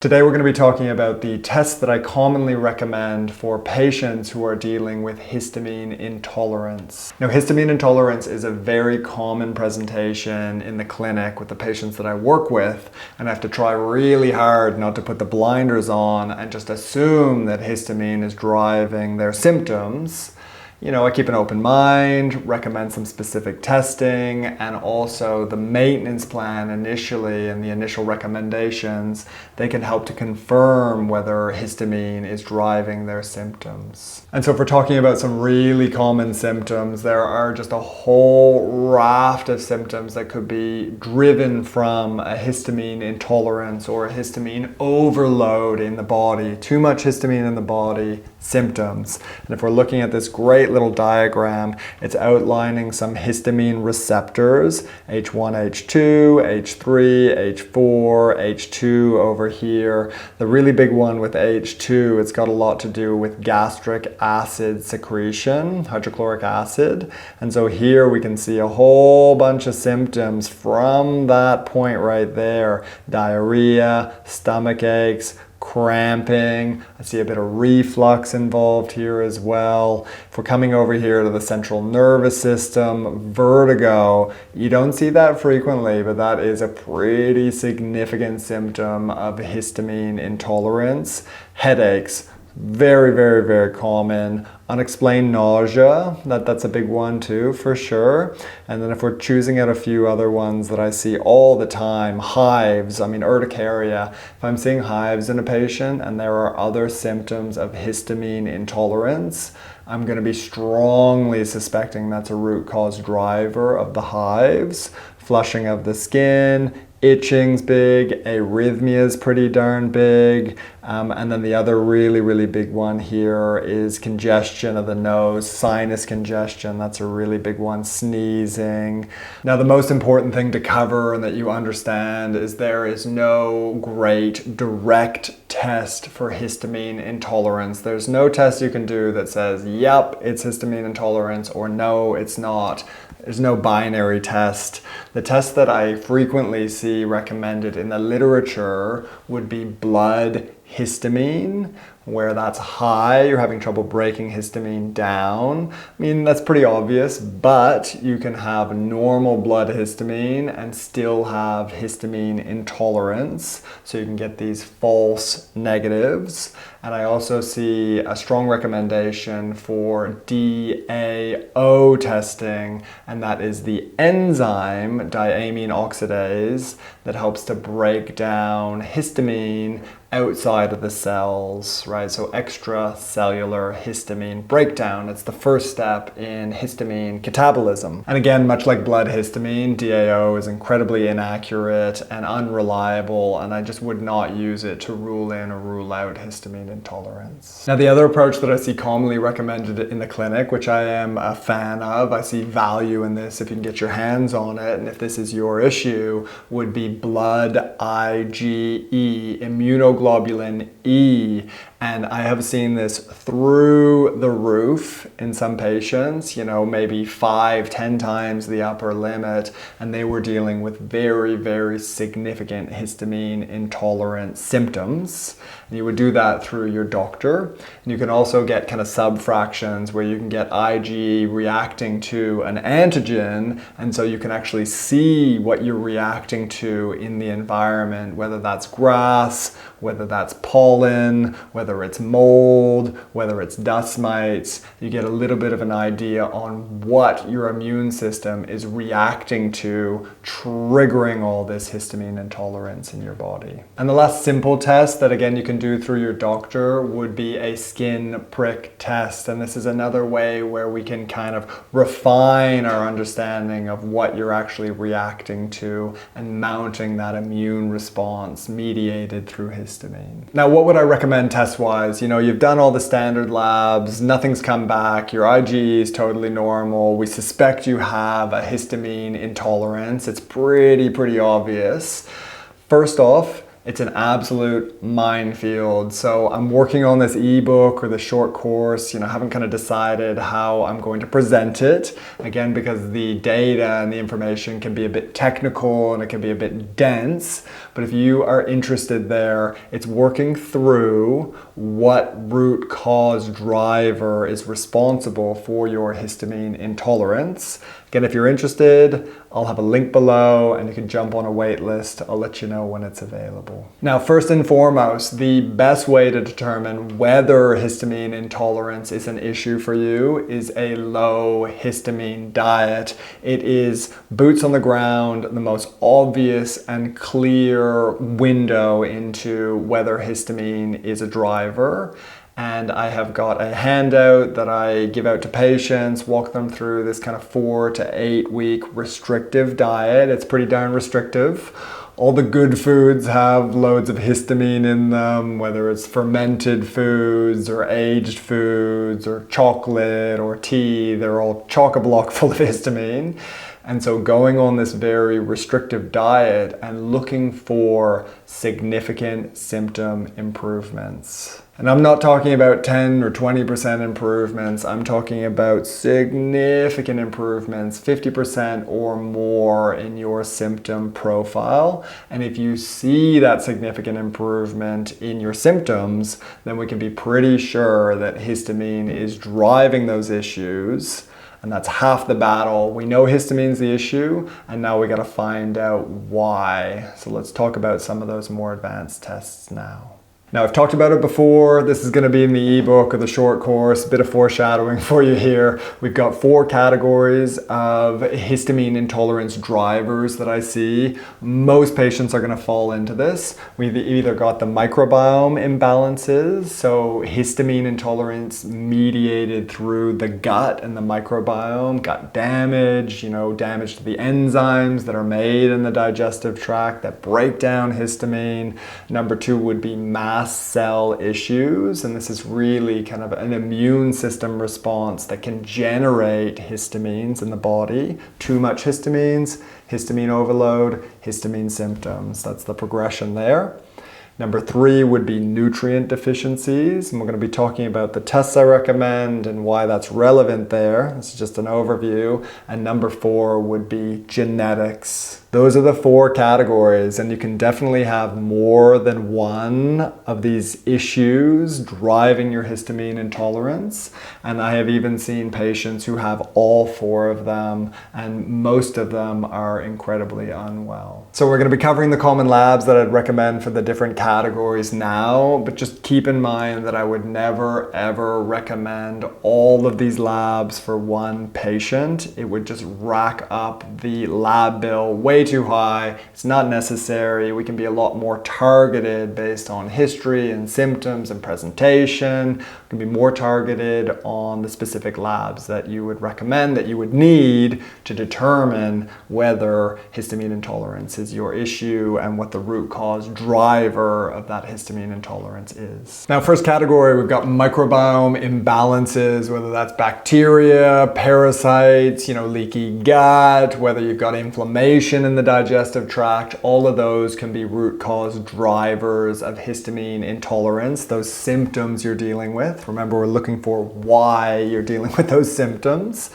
Today we're going to be talking about the tests that I commonly recommend for patients who are dealing with histamine intolerance. Now, histamine intolerance is a very common presentation in the clinic with the patients that I work with, and I have to try really hard not to put the blinders on and just assume that histamine is driving their symptoms. You know, I keep an open mind, recommend some specific testing, and also the maintenance plan initially and the initial recommendations, they can help to confirm whether histamine is driving their symptoms. And so if we're talking about some really common symptoms, there are just a whole raft of symptoms that could be driven from a histamine intolerance or a histamine overload in the body. Too much histamine in the body, symptoms. And if we're looking at this great little diagram, it's outlining some histamine receptors, H1, H2, H3, H4, H2 over here. The really big one with H2, it's got a lot to do with gastric acid secretion, hydrochloric acid. And so here we can see a whole bunch of symptoms from that point right there. Diarrhea, stomach aches, cramping. I see a bit of reflux involved here as well. If we're coming over here to the central nervous system, vertigo, you don't see that frequently, but that is a pretty significant symptom of histamine intolerance. Headaches, very, very, very common. Unexplained nausea, that's a big one too, for sure. And then if we're choosing out a few other ones that I see all the time, hives, urticaria. If I'm seeing hives in a patient and there are other symptoms of histamine intolerance, I'm going to be strongly suspecting that's a root cause driver of the hives. Flushing of the skin, itching's big, arrhythmia is pretty darn big, and then the other really, really big one here is congestion of the nose, sinus congestion, that's a really big one, sneezing. Now the most important thing to cover and that you understand is there is no great direct test for histamine intolerance. There's no test you can do that says, yep, it's histamine intolerance, or no, it's not. There's no binary test. The test that I frequently see recommended in the literature would be blood histamine, where that's high, you're having trouble breaking histamine down. That's pretty obvious, but you can have normal blood histamine and still have histamine intolerance. So you can get these false negatives. And I also see a strong recommendation for DAO testing, and that is the enzyme diamine oxidase that helps to break down histamine outside of the cells, right? So extracellular histamine breakdown. It's the first step in histamine catabolism. And again, much like blood histamine, DAO is incredibly inaccurate and unreliable, and I just would not use it to rule in or rule out histamine intolerance. Now, the other approach that I see commonly recommended in the clinic, which I am a fan of, I see value in this if you can get your hands on it, and if this is your issue, would be blood IgE, immunoglobulin E. And I have seen this through the roof in some patients, maybe 5-10 times the upper limit, and they were dealing with very, very significant histamine intolerant symptoms. And you would do that through your doctor. And you can also get kind of subfractions where you can get IgE reacting to an antigen, and so you can actually see what you're reacting to in the environment, whether that's grass, whether that's pollen, whether it's mold, whether it's dust mites. You get a little bit of an idea on what your immune system is reacting to, triggering all this histamine intolerance in your body. And the last simple test that again you can do through your doctor would be a skin prick test. And this is another way where we can kind of refine our understanding of what you're actually reacting to and mounting that immune response mediated through histamine. Now, what would I recommend test-wise? You've done all the standard labs, nothing's come back, your IgE is totally normal, we suspect you have a histamine intolerance. It's pretty obvious. First off, It's an absolute minefield. So I'm working on this ebook or the short course, haven't kind of decided how I'm going to present it. Again, because the data and the information can be a bit technical and it can be a bit dense. But if you are interested there, it's working through what root cause driver is responsible for your histamine intolerance. Again, if you're interested, I'll have a link below and you can jump on a wait list. I'll let you know when it's available. Now, first and foremost, the best way to determine whether histamine intolerance is an issue for you is a low histamine diet. It is boots on the ground, the most obvious and clear window into whether histamine is a driver. And I have got a handout that I give out to patients, walk them through this kind of 4 to 8 week restrictive diet. It's pretty darn restrictive. All the good foods have loads of histamine in them, whether it's fermented foods or aged foods or chocolate or tea, they're all chock-a-block full of histamine. And so going on this very restrictive diet and looking for significant symptom improvements. And I'm not talking about 10 or 20% improvements. I'm talking about significant improvements, 50% or more in your symptom profile. And if you see that significant improvement in your symptoms, then we can be pretty sure that histamine is driving those issues. And that's half the battle. We know histamine's the issue, and now we gotta find out why. So let's talk about some of those more advanced tests now. Now, I've talked about it before. This is going to be in the ebook or the short course, a bit of foreshadowing for you here. We've got 4 categories of histamine intolerance drivers that I see. Most patients are going to fall into this. We've either got the microbiome imbalances, so histamine intolerance mediated through the gut and the microbiome, gut damage, damage to the enzymes that are made in the digestive tract that break down histamine. Number 2 would be mast cell issues, and this is really kind of an immune system response that can generate histamines in the body. Too much histamines, histamine overload, histamine symptoms. That's the progression there. Number 3 would be nutrient deficiencies, and we're going to be talking about the tests I recommend and why that's relevant there. This is just an overview. And number 4 would be genetics. Those are the 4 categories, and you can definitely have more than one of these issues driving your histamine intolerance. And I have even seen patients who have all 4 of them, and most of them are incredibly unwell. So we're going to be covering the common labs that I'd recommend for the different categories now, but just keep in mind that I would never ever recommend all of these labs for one patient. It would just rack up the lab bill way too high. It's not necessary. We can be a lot more targeted based on history and symptoms and presentation. We can be more targeted on the specific labs that you would recommend, that you would need to determine whether histamine intolerance is your issue and what the root cause driver of that histamine intolerance is. Now, first category, we've got microbiome imbalances, whether that's bacteria, parasites, leaky gut, whether you've got inflammation in the digestive tract. All of those can be root cause drivers of histamine intolerance, those symptoms you're dealing with. Remember, we're looking for why you're dealing with those symptoms.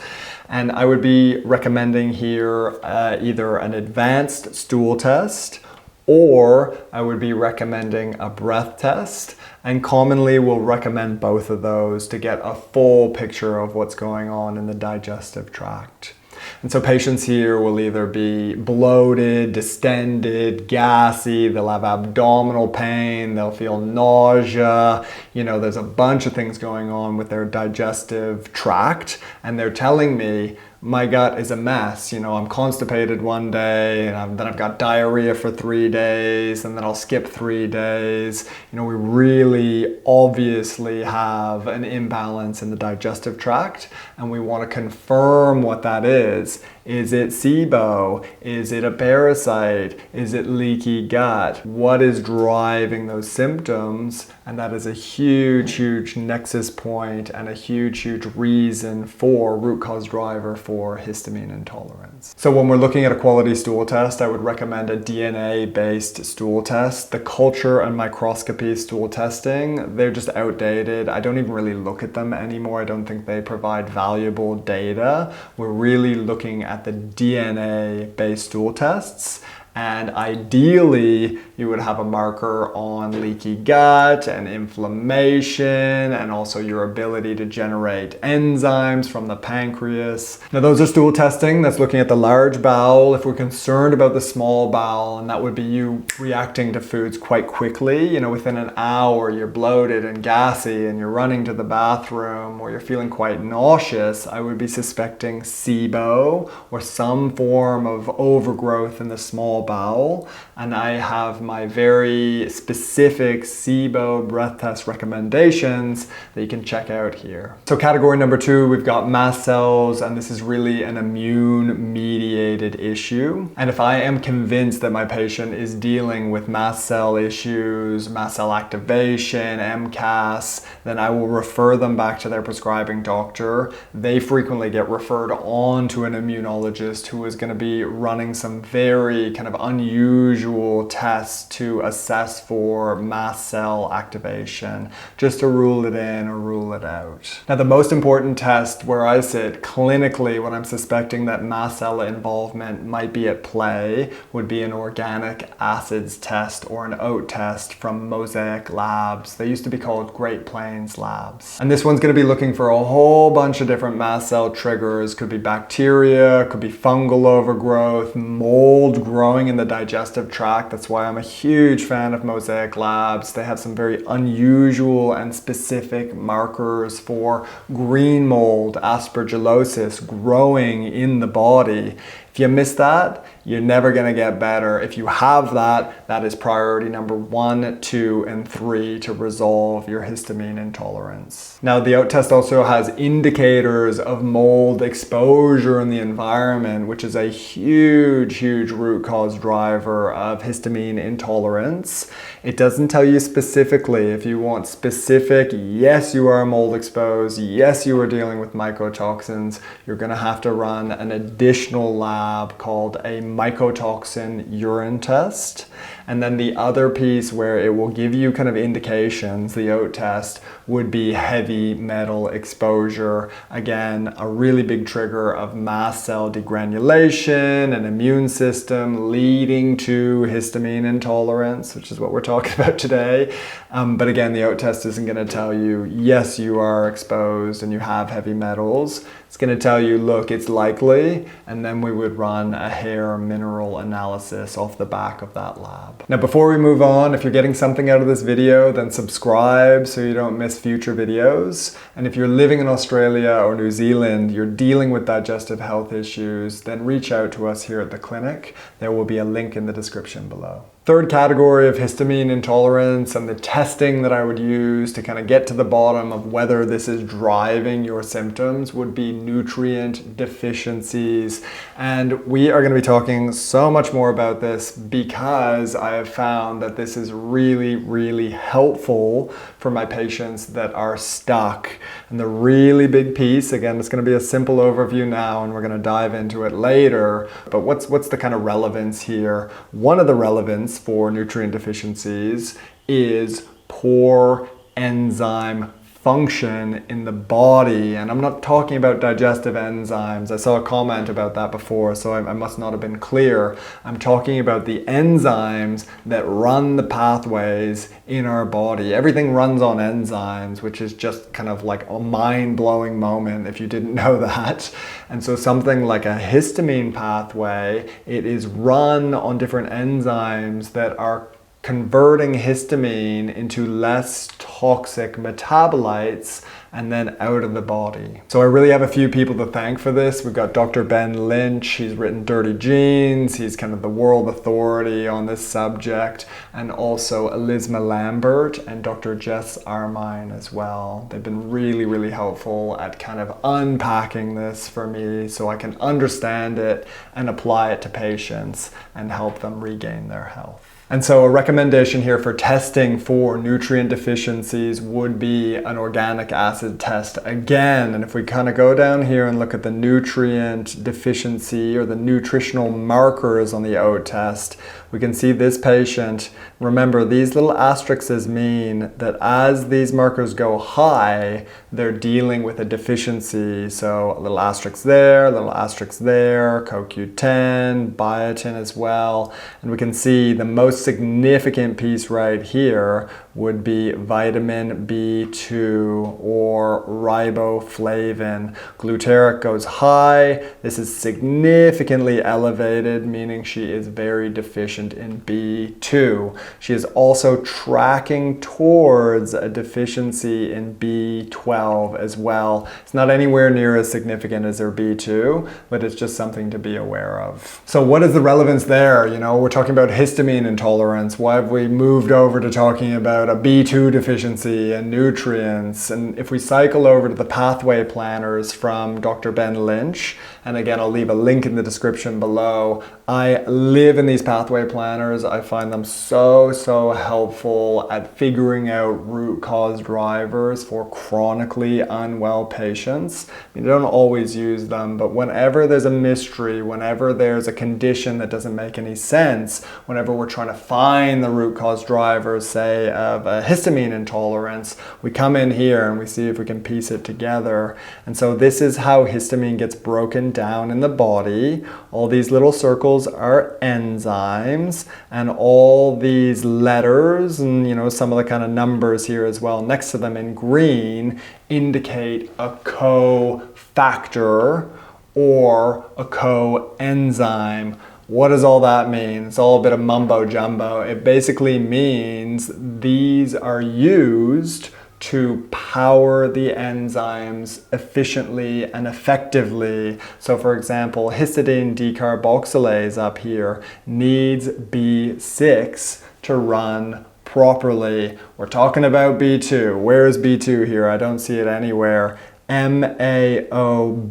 And I would be recommending here either an advanced stool test, or I would be recommending a breath test, and commonly we'll recommend both of those to get a full picture of what's going on in the digestive tract. And so patients here will either be bloated, distended, gassy, they'll have abdominal pain, they'll feel nausea, there's a bunch of things going on with their digestive tract, and they're telling me, my gut is a mess. I'm constipated one day, and then I've got diarrhea for 3 days, and then I'll skip 3 days. We really obviously have an imbalance in the digestive tract, and we want to confirm what that is. Is it SIBO? Is it a parasite? Is it leaky gut? What is driving those symptoms? And that is a huge nexus point and a huge reason for root cause driver for histamine intolerance. So when we're looking at a quality stool test, I would recommend a DNA-based stool test. The culture and microscopy stool testing, they're just outdated. I don't even really look at them anymore. I don't think they provide valuable data. We're really looking at the DNA-based stool tests. And ideally, you would have a marker on leaky gut and inflammation and also your ability to generate enzymes from the pancreas. Now those are stool testing. That's looking at the large bowel. If we're concerned about the small bowel, and that would be you reacting to foods quite quickly, you know, within an hour you're bloated and gassy and you're running to the bathroom or you're feeling quite nauseous, I would be suspecting SIBO or some form of overgrowth in the small bowel. And I have my very specific SIBO breath test recommendations that you can check out here. So category number 2, we've got mast cells, and this is really an immune mediated issue. And if I am convinced that my patient is dealing with mast cell issues, mast cell activation, MCAS, then I will refer them back to their prescribing doctor. They frequently get referred on to an immunologist who is going to be running some very kind of unusual tests to assess for mast cell activation, just to rule it in or rule it out. Now the most important test where I sit clinically when I'm suspecting that mast cell involvement might be at play would be an organic acids test or an OAT test from Mosaic Labs. They used to be called Great Plains Labs. And this one's going to be looking for a whole bunch of different mast cell triggers. Could be bacteria, could be fungal overgrowth, mold growing in the digestive tract. That's why I'm a huge fan of Mosaic Labs. They have some very unusual and specific markers for green mold, aspergillosis growing in the body. If you miss that, you're never going to get better. If you have that, that is priority number 1, 2, and 3 to resolve your histamine intolerance. Now, the OAT test also has indicators of mold exposure in the environment, which is a huge root cause driver of histamine intolerance. It doesn't tell you specifically. If you want specific, yes, you are mold exposed, yes, you are dealing with mycotoxins, you're going to have to run an additional lab called a mycotoxin urine test. And then the other piece where it will give you kind of indications, the OAT test, would be heavy metal exposure. Again, a really big trigger of mast cell degranulation and immune system leading to histamine intolerance, which is what we're talking about today. But again, the OAT test isn't going to tell you, yes, you are exposed and you have heavy metals. It's going to tell you, look, it's likely, and then we would run a hair mineral analysis off the back of that lab. Now, before we move on, if you're getting something out of this video, then subscribe so you don't miss future videos. And if you're living in Australia or New Zealand, you're dealing with digestive health issues, then reach out to us here at the clinic. There will be a link in the description below. Third category of histamine intolerance and the testing that I would use to kind of get to the bottom of whether this is driving your symptoms would be nutrient deficiencies. And we are going to be talking so much more about this because I have found that this is really helpful for my patients that are stuck. And the really big piece, again, it's going to be a simple overview now and we're going to dive into it later, but what's the kind of relevance here? One of the relevance for nutrient deficiencies is poor enzyme function in the body. And I'm not talking about digestive enzymes. I saw a comment about that before, so I must not have been clear. I'm talking about the enzymes that run the pathways in our body. Everything runs on enzymes, which is just kind of like a mind-blowing moment if you didn't know that. And so something like a histamine pathway, it is run on different enzymes that are converting histamine into less toxic metabolites and then out of the body. So I really have a few people to thank for this. We've got Dr. Ben Lynch, he's written Dirty Genes, he's kind of the world authority on this subject, and also Elizma Lambert and Dr. Jess Armine as well. They've been really, really helpful at kind of unpacking this for me so I can understand it and apply it to patients and help them regain their health. And so a recommendation here for testing for nutrient deficiencies would be an organic acid test again. And if we kind of go down here and look at the nutrient deficiency or the nutritional markers on the OAT test, we can see this patient, remember these little asterisks mean that as these markers go high, they're dealing with a deficiency. So a little asterisk there, a little asterisk there, CoQ10, biotin as well. And we can see the most significant piece right here would be vitamin B2 or riboflavin. Glutaric goes high. This is significantly elevated, meaning she is very deficient in B2. She is also tracking towards a deficiency in B12 as well. It's not anywhere near as significant as her B2, but it's just something to be aware of. So what is the relevance there? You know, we're talking about histamine intolerance. Why have we moved over to talking about a B2 deficiency and nutrients? And if we cycle over to the pathway planners from Dr. Ben Lynch, and again, I'll leave a link in the description below. I live in these pathway planners. I find them so helpful at figuring out root cause drivers for chronically unwell patients. I mean, I don't always use them, but whenever there's a mystery, whenever there's a condition that doesn't make any sense, whenever we're trying to find the root cause drivers, say, of a histamine intolerance, we come in here and we see if we can piece it together. And so this is how histamine gets broken down in the body. All these little circles are enzymes, and all these letters and, you know, some of the kind of numbers here as well next to them in green indicate a cofactor or a coenzyme. What does all that mean? It's all a bit of mumbo jumbo. It basically means these are used to power the enzymes efficiently and effectively. So for example, histidine decarboxylase up here needs B6 to run properly. We're talking about B2. Where is B2 here? I don't see it anywhere. MAOB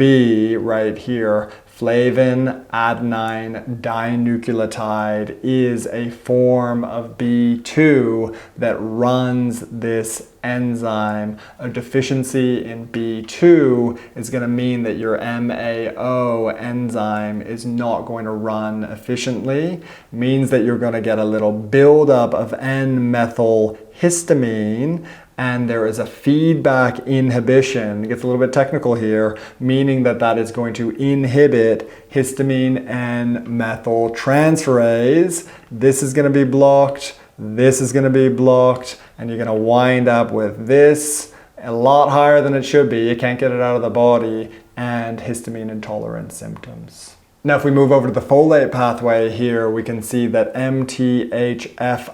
right here. Flavin adenine dinucleotide is a form of B2 that runs this enzyme. A deficiency in B2 is going to mean that your MAO enzyme is not going to run efficiently. It means that you're going to get a little buildup of N-methylhistamine, and there is a feedback inhibition. It gets a little bit technical here, meaning that that is going to inhibit histamine N-methyltransferase. This is going to be blocked, this is going to be blocked, and you're going to wind up with this a lot higher than it should be. You can't get it out of the body, and histamine intolerance symptoms. Now, if we move over to the folate pathway here, we can see that MTHFR,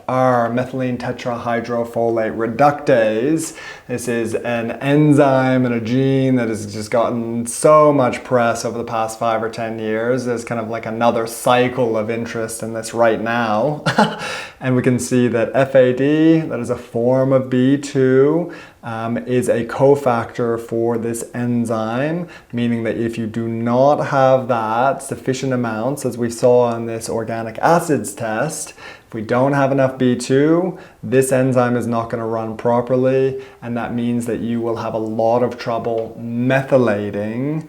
methylene tetrahydrofolate reductase, this is an enzyme and a gene that has just gotten so much press over the past 5 or 10 years. There's kind of like another cycle of interest in this right now. And we can see that FAD, that is a form of B2, is a cofactor for this enzyme, meaning that if you do not have that sufficient amounts, as we saw on this organic acids test, if we don't have enough B2, this enzyme is not going to run properly, and that means that you will have a lot of trouble methylating,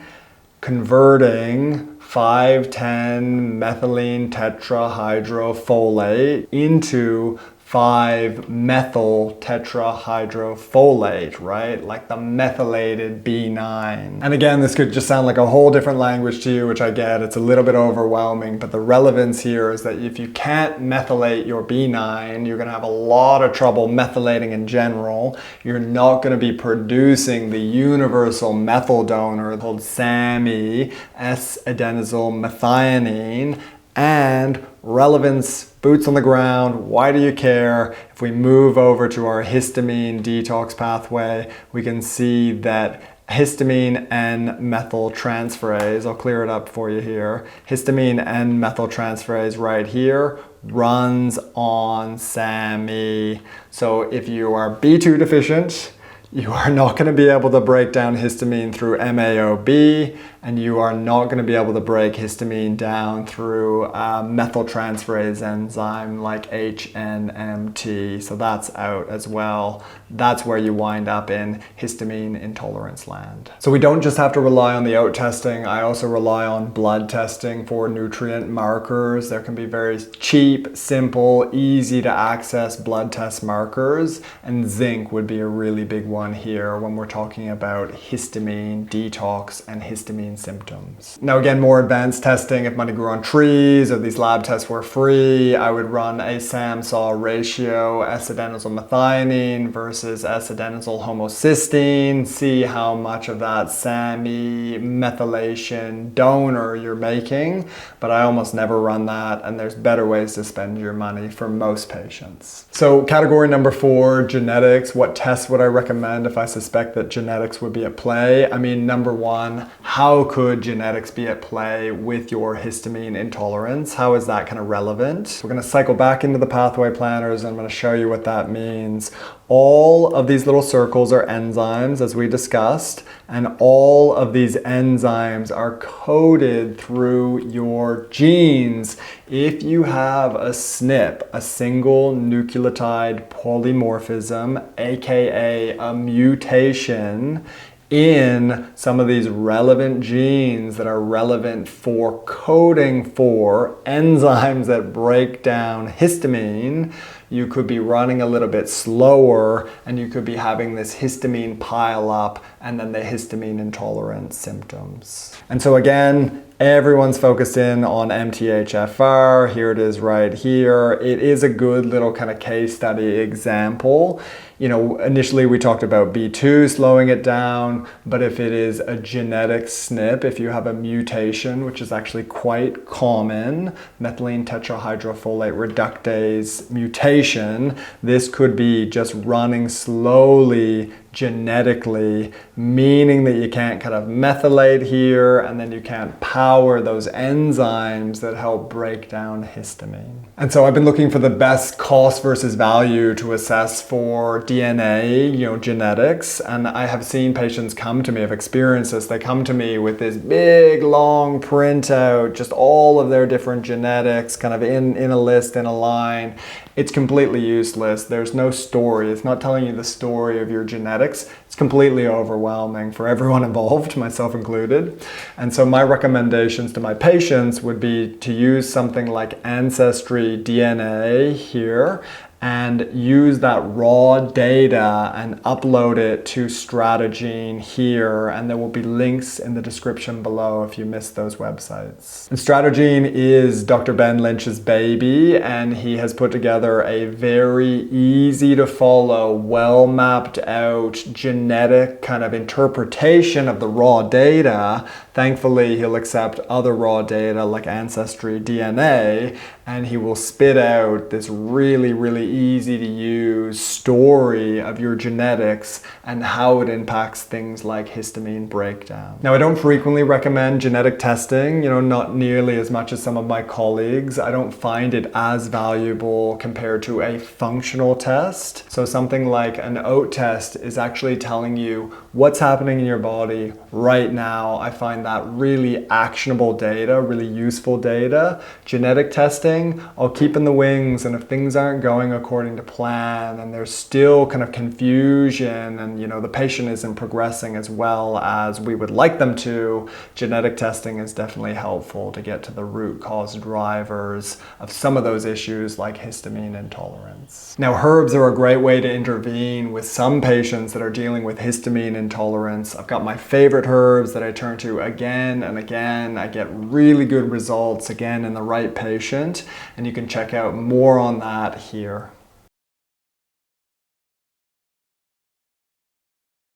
converting 5,10 methylene tetrahydrofolate into 5-methyl tetrahydrofolate, right? Like the methylated B9. And again, this could just sound like a whole different language to you, which I get. It's a little bit overwhelming, but the relevance here is that if you can't methylate your B9, you're gonna have a lot of trouble methylating in general. You're not gonna be producing the universal methyl donor called SAMe, S-adenosyl methionine, and relevance boots on the ground, why do you care? If we move over to our histamine detox pathway, we can see that histamine N-methyltransferase, I'll clear it up for you here. Histamine N-methyltransferase right here runs on SAMe. So if you are B2 deficient, you are not going to be able to break down histamine through MAOB, and you are not going to be able to break histamine down through a methyltransferase enzyme like HNMT. So that's out as well. That's where you wind up in histamine intolerance land. So we don't just have to rely on the out testing. I also rely on blood testing for nutrient markers. There can be very cheap, simple, easy to access blood test markers, and zinc would be a really big one here when we're talking about histamine detox and histamine symptoms. Now again, more advanced testing, if money grew on trees or these lab tests were free, I would run a SAM-SAW ratio, S-adenosyl methionine versus S-adenosyl homocysteine, see how much of that SAMe methylation donor you're making, but I almost never run that, and there's better ways to spend your money for most patients. So category number 4, genetics. What tests would I recommend if I suspect that genetics would be at play? I mean, number 1, how could genetics be at play with your histamine intolerance? How is that kind of relevant? We're going to cycle back into the pathway planners, and I'm going to show you what that means. All of these little circles are enzymes, as we discussed, and all of these enzymes are coded through your genes. If you have a SNP, a single nucleotide polymorphism, aka a mutation, in some of these relevant genes that are relevant for coding for enzymes that break down histamine, you could be running a little bit slower, and you could be having this histamine pile up and then the histamine intolerance symptoms. And so again, everyone's focused in on MTHFR. Here it is right here. It is a good little kind of case study example. You know, initially we talked about B2 slowing it down, but if it is a genetic SNP, if you have a mutation, which is actually quite common, methylene tetrahydrofolate reductase mutation, this could be just running slowly genetically, meaning that you can't kind of methylate here, and then you can't power those enzymes that help break down histamine. And so I've been looking for the best cost versus value to assess for DNA, genetics, and I have seen patients come to me, I've experienced this, they come to me with this big long printout, just all of their different genetics kind of in a list, in a line. It's completely useless. There's no story. It's not telling you the story of your genetics. It's completely overwhelming for everyone involved, myself included. And so my recommendations to my patients would be to use something like Ancestry DNA here, and use that raw data and upload it to Stratagene here, and there will be links in the description below if you missed those websites. And Stratagene is Dr. Ben Lynch's baby, and he has put together a very easy to follow, well mapped out genetic kind of interpretation of the raw data. Thankfully, he'll accept other raw data like Ancestry DNA, and he will spit out this really, really easy to use story of your genetics and how it impacts things like histamine breakdown. Now, I don't frequently recommend genetic testing, not nearly as much as some of my colleagues. I don't find it as valuable compared to a functional test. So something like an oat test is actually telling you what's happening in your body right now. I find that really actionable data, really useful data. Genetic testing, I'll keep in the wings, and if things aren't going according to plan and there's still kind of confusion and the patient isn't progressing as well as we would like them to, genetic testing is definitely helpful to get to the root cause drivers of some of those issues like histamine intolerance. Now, herbs are a great way to intervene with some patients that are dealing with histamine intolerance. I've got my favorite herbs that I turn to again and again. I get really good results again in the right patient, and you can check out more on that here.